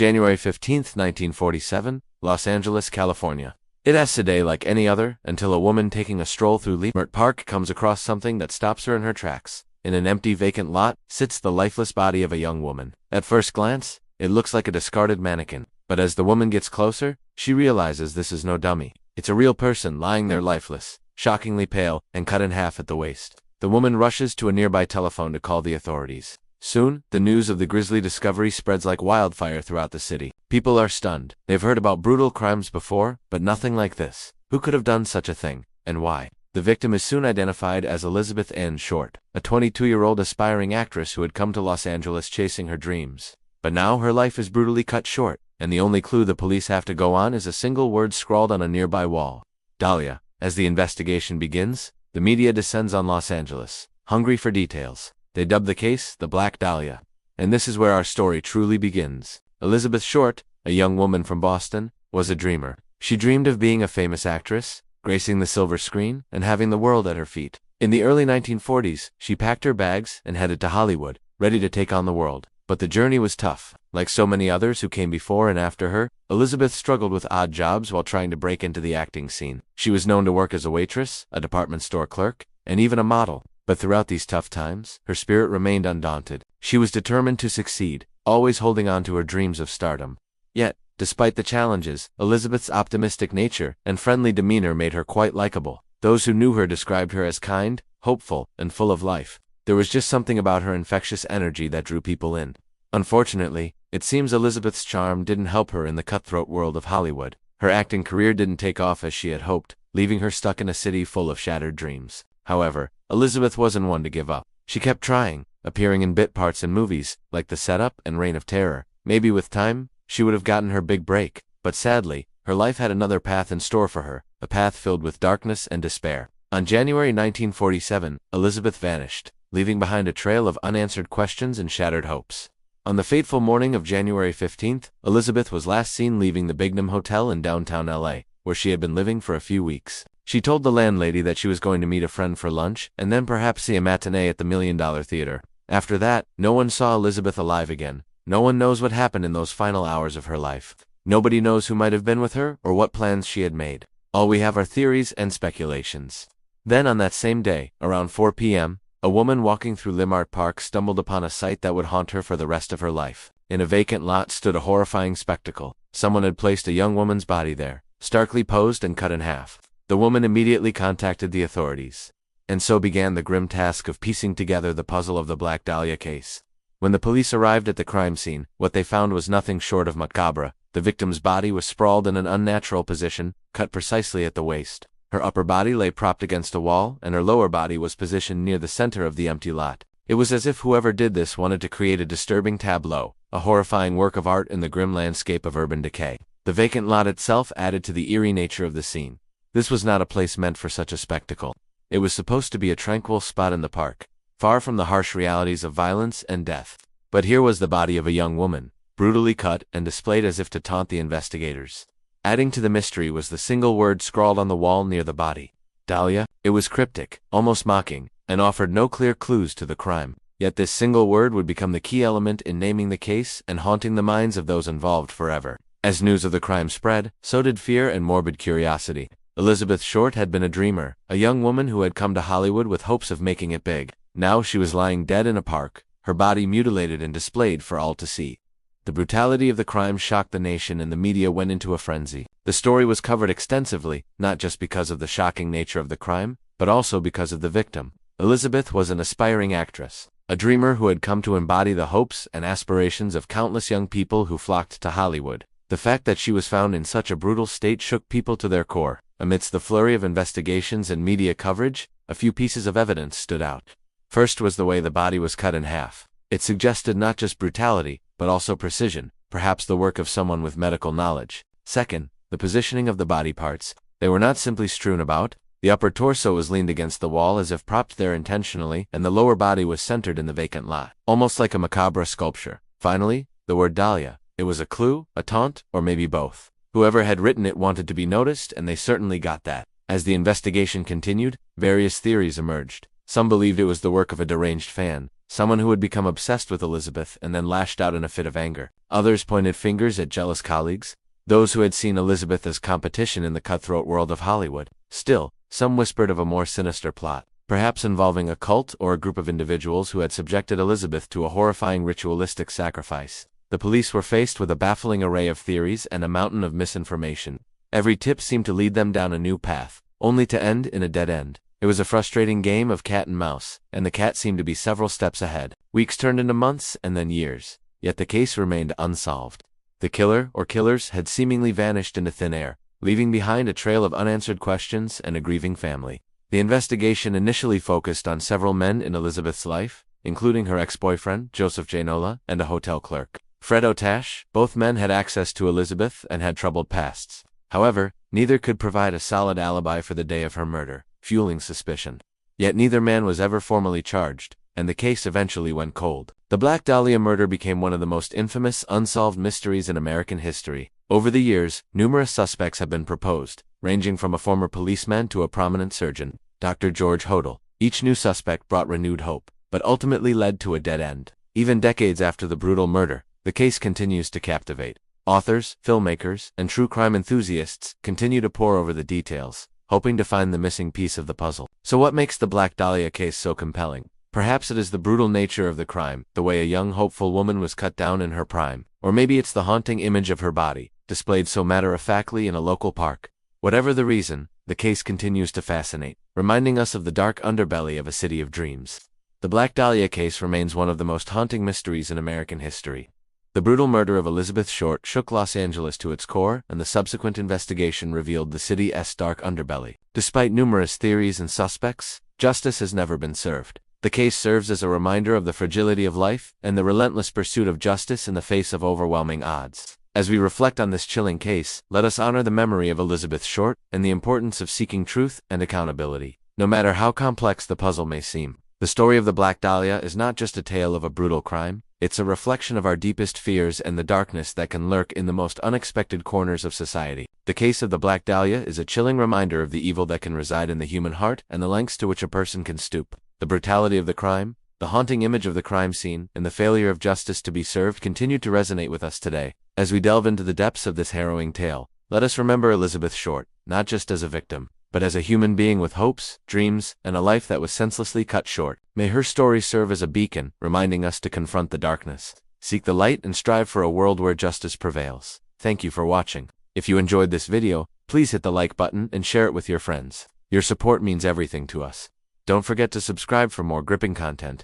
January 15, 1947, Los Angeles, California. It ends a day like any other until a woman taking a stroll through Leimert Park comes across something that stops her in her tracks. In an empty vacant lot sits the lifeless body of a young woman. At first glance, it looks like a discarded mannequin, but as the woman gets closer, she realizes this is no dummy. It's a real person lying there lifeless, shockingly pale, and cut in half at the waist. The woman rushes to a nearby telephone to call the authorities. Soon, the news of the grisly discovery spreads like wildfire throughout the city. People are stunned. They've heard about brutal crimes before, but nothing like this. Who could have done such a thing, and why? The victim is soon identified as Elizabeth Ann Short, a 22-year-old aspiring actress who had come to Los Angeles chasing her dreams. But now her life is brutally cut short, and the only clue the police have to go on is a single word scrawled on a nearby wall. Dahlia. As the investigation begins, the media descends on Los Angeles, hungry for details. They dub the case the Black Dahlia. And this is where our story truly begins. Elizabeth Short, a young woman from Boston, was a dreamer. She dreamed of being a famous actress, gracing the silver screen, and having the world at her feet. In the early 1940s, she packed her bags and headed to Hollywood, ready to take on the world. But the journey was tough. Like so many others who came before and after her, Elizabeth struggled with odd jobs while trying to break into the acting scene. She was known to work as a waitress, a department store clerk, and even a model. But throughout these tough times, her spirit remained undaunted. She was determined to succeed, always holding on to her dreams of stardom. Yet, despite the challenges, Elizabeth's optimistic nature and friendly demeanor made her quite likable. Those who knew her described her as kind, hopeful, and full of life. There was just something about her infectious energy that drew people in. Unfortunately, it seems Elizabeth's charm didn't help her in the cutthroat world of Hollywood. Her acting career didn't take off as she had hoped, leaving her stuck in a city full of shattered dreams. However, Elizabeth wasn't one to give up. She kept trying, appearing in bit parts in movies, like The Setup and Reign of Terror. Maybe with time, she would have gotten her big break, but sadly, her life had another path in store for her, a path filled with darkness and despair. On January 1947, Elizabeth vanished, leaving behind a trail of unanswered questions and shattered hopes. On the fateful morning of January 15th, Elizabeth was last seen leaving the Bignum Hotel in downtown LA, where she had been living for a few weeks. She told the landlady that she was going to meet a friend for lunch and then perhaps see a matinee at the $1 Million Theater. After that, no one saw Elizabeth alive again. No one knows what happened in those final hours of her life. Nobody knows who might have been with her or what plans she had made. All we have are theories and speculations. Then on that same day, around 4 p.m., a woman walking through Leimert Park stumbled upon a sight that would haunt her for the rest of her life. In a vacant lot stood a horrifying spectacle. Someone had placed a young woman's body there, starkly posed and cut in half. The woman immediately contacted the authorities. And so began the grim task of piecing together the puzzle of the Black Dahlia case. When the police arrived at the crime scene, what they found was nothing short of macabre. The victim's body was sprawled in an unnatural position, cut precisely at the waist. Her upper body lay propped against a wall, and her lower body was positioned near the center of the empty lot. It was as if whoever did this wanted to create a disturbing tableau, a horrifying work of art in the grim landscape of urban decay. The vacant lot itself added to the eerie nature of the scene. This was not a place meant for such a spectacle. It was supposed to be a tranquil spot in the park, far from the harsh realities of violence and death. But here was the body of a young woman, brutally cut and displayed as if to taunt the investigators. Adding to the mystery was the single word scrawled on the wall near the body. Dahlia. It was cryptic, almost mocking, and offered no clear clues to the crime. Yet this single word would become the key element in naming the case and haunting the minds of those involved forever. As news of the crime spread, so did fear and morbid curiosity. Elizabeth Short had been a dreamer, a young woman who had come to Hollywood with hopes of making it big. Now she was lying dead in a park, her body mutilated and displayed for all to see. The brutality of the crime shocked the nation and the media went into a frenzy. The story was covered extensively, not just because of the shocking nature of the crime, but also because of the victim. Elizabeth was an aspiring actress, a dreamer who had come to embody the hopes and aspirations of countless young people who flocked to Hollywood. The fact that she was found in such a brutal state shook people to their core. Amidst the flurry of investigations and media coverage, a few pieces of evidence stood out. First was the way the body was cut in half. It suggested not just brutality, but also precision, perhaps the work of someone with medical knowledge. Second, the positioning of the body parts. They were not simply strewn about. The upper torso was leaned against the wall as if propped there intentionally, and the lower body was centered in the vacant lot, almost like a macabre sculpture. Finally, the word Dahlia. It was a clue, a taunt, or maybe both. Whoever had written it wanted to be noticed, and they certainly got that. As the investigation continued, various theories emerged. Some believed it was the work of a deranged fan. someone who had become obsessed with Elizabeth and then lashed out in a fit of anger. Others pointed fingers at jealous colleagues, those who had seen Elizabeth as competition in the cutthroat world of Hollywood. Still, some whispered of a more sinister plot, perhaps involving a cult or a group of individuals who had subjected Elizabeth to a horrifying ritualistic sacrifice. The police were faced with a baffling array of theories and a mountain of misinformation. Every tip seemed to lead them down a new path, only to end in a dead end. It was a frustrating game of cat and mouse, and the cat seemed to be several steps ahead. Weeks turned into months and then years, yet the case remained unsolved. The killer, or killers, had seemingly vanished into thin air, leaving behind a trail of unanswered questions and a grieving family. The investigation initially focused on several men in Elizabeth's life, including her ex-boyfriend, Joseph J. Nola, and a hotel clerk, Fred O'Tash. Both men had access to Elizabeth and had troubled pasts. However, neither could provide a solid alibi for the day of her murder, fueling suspicion. Yet neither man was ever formally charged, and the case eventually went cold. The Black Dahlia murder became one of the most infamous unsolved mysteries in American history. Over the years, numerous suspects have been proposed, ranging from a former policeman to a prominent surgeon, Dr. George Hodel. Each new suspect brought renewed hope, but ultimately led to a dead end. Even decades after the brutal murder, the case continues to captivate. Authors, filmmakers, and true crime enthusiasts continue to pore over the details, hoping to find the missing piece of the puzzle. So what makes the Black Dahlia case so compelling? Perhaps it is the brutal nature of the crime, the way a young hopeful woman was cut down in her prime, or maybe it's the haunting image of her body, displayed so matter-of-factly in a local park. Whatever the reason, the case continues to fascinate, reminding us of the dark underbelly of a city of dreams. The Black Dahlia case remains one of the most haunting mysteries in American history. The brutal murder of Elizabeth Short shook Los Angeles to its core, and the subsequent investigation revealed the city's dark underbelly. Despite numerous theories and suspects, justice has never been served. The case serves as a reminder of the fragility of life and the relentless pursuit of justice in the face of overwhelming odds. As we reflect on this chilling case, let us honor the memory of Elizabeth Short and the importance of seeking truth and accountability. No matter how complex the puzzle may seem, the story of the Black Dahlia is not just a tale of a brutal crime. It's a reflection of our deepest fears and the darkness that can lurk in the most unexpected corners of society. The case of the Black Dahlia is a chilling reminder of the evil that can reside in the human heart and the lengths to which a person can stoop. The brutality of the crime, the haunting image of the crime scene, and the failure of justice to be served continue to resonate with us today. As we delve into the depths of this harrowing tale, let us remember Elizabeth Short, not just as a victim, but as a human being with hopes, dreams, and a life that was senselessly cut short. May her story serve as a beacon, reminding us to confront the darkness, seek the light, and strive for a world where justice prevails. Thank you for watching. If you enjoyed this video, please hit the like button and share it with your friends. Your support means everything to us. Don't forget to subscribe for more gripping content.